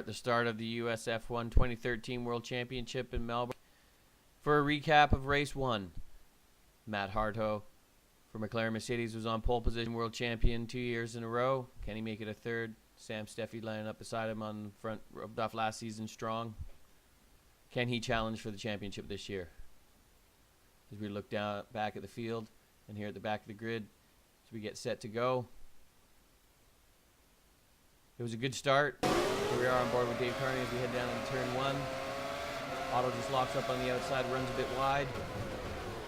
at the start of the USF1 2013 World Championship in Melbourne. For a recap of race 1, Matt Harto for McLaren Mercedes was on pole position, world champion 2 years in a row. Can he make it a third? Sam Steffi lining up beside him on the front, rubbed off last season strong. Can he challenge for the championship this year? As we look down back at the field and here at the back of the grid as we get set to go. It was a good start. Here we are on board with Dave Carney as we head down into turn 1. Otto just locks up on the outside, runs a bit wide.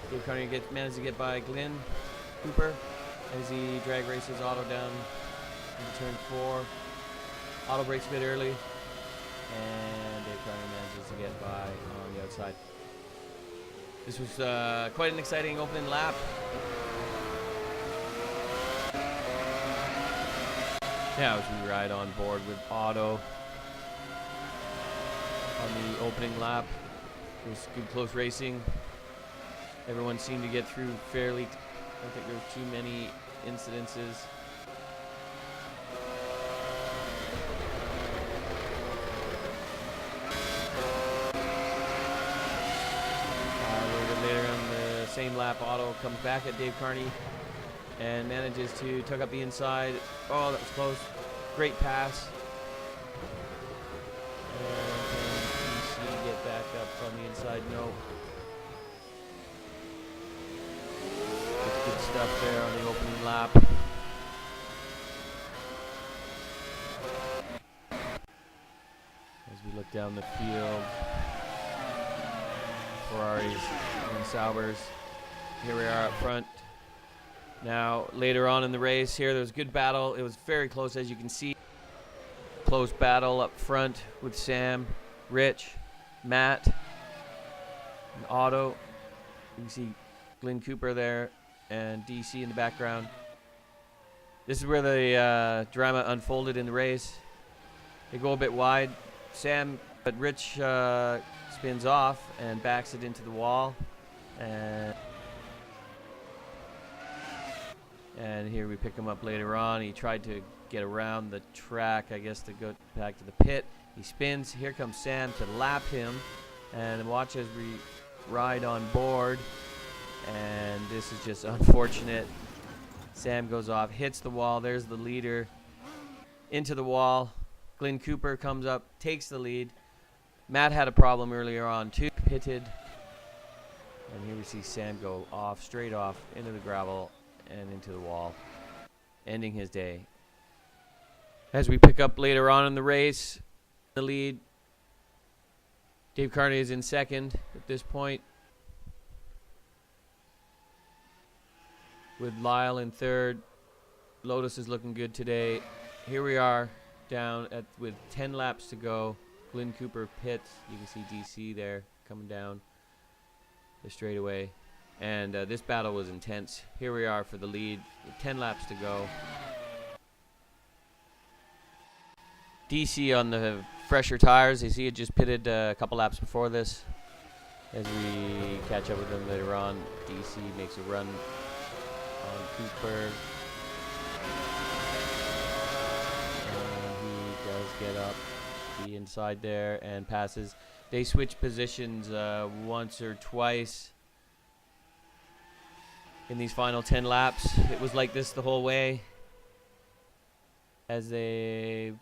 Dave Carney manages to get by Glenn Cooper as he drag races Otto down into turn 4. Otto breaks a bit early, and Dave Carney manages to get by on the outside. This was quite an exciting opening lap. Now as we ride on board with Otto on the opening lap. It was good close racing. Everyone seemed to get through fairly. I don't think there were too many incidences. A little bit later on the same lap, Otto comes back at Dave Carney and manages to tug up the inside. Oh, that was close. Great pass. And DC get back up on the inside. No. Good stuff there on the opening lap. As we look down the field, Ferraris and Saubers. Here we are up front. Now, later on in the race here, there was a good battle. It was very close, as you can see. Close battle up front with Sam, Rich, Matt, and Otto. You can see Glenn Cooper there and DC in the background. This is where the drama unfolded in the race. They go a bit wide. But Rich spins off and backs it into the wall. And here we pick him up later on. He tried to get around the track, I guess, to go back to the pit. He spins. Here comes Sam to lap him. And watch as we ride on board. And this is just unfortunate. Sam goes off, hits the wall. There's the leader into the wall. Glenn Cooper comes up, takes the lead. Matt had a problem earlier on too, pitted. And here we see Sam go off, straight off into the gravel and into the wall, ending his day. As we pick up later on in the race, the lead, Dave Carney is in second at this point, with Lyle in third. Lotus is looking good today. Here we are down with 10 laps to go. Glenn Cooper pits. You can see DC there coming down the straightaway. And this battle was intense. Here we are for the lead with 10 laps to go. DC on the fresher tires. You see, he had just pitted a couple laps before this. As we catch up with them later on, DC makes a run on Cooper. And he does get up the inside there and passes. They switch positions once or twice in these final 10 laps. It was like this the whole way as they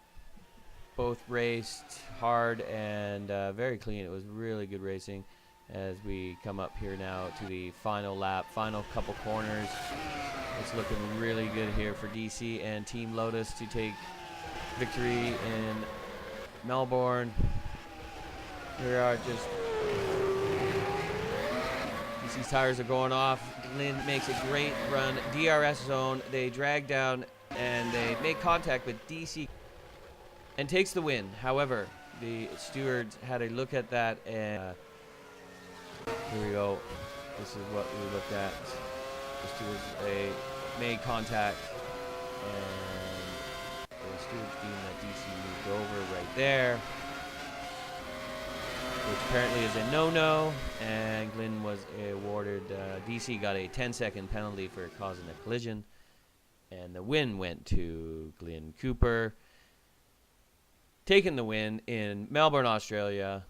both raced hard and very clean. It was really good racing. As we come up here now to the final lap, final couple corners. It's looking really good here for DC and Team Lotus to take victory in Melbourne. Here we are, just DC's tires are going off. Lynn makes a great run. DRS zone, they drag down and they make contact with DC and takes the win. However, the stewards had a look at that and here we go. This is what we looked at. The stewards, they made contact, and the stewards deemed that DC moved over right there, which apparently is a no-no, and Glenn was awarded, DC got a 10-second penalty for causing a collision, and the win went to Glenn Cooper. taking the win in Melbourne, Australia.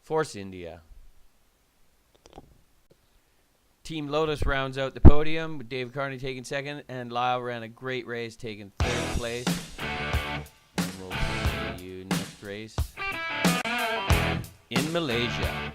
Force India. Team Lotus rounds out the podium with David Carney taking second, and Lyle ran a great race taking third place. And we'll see you next race in Malaysia.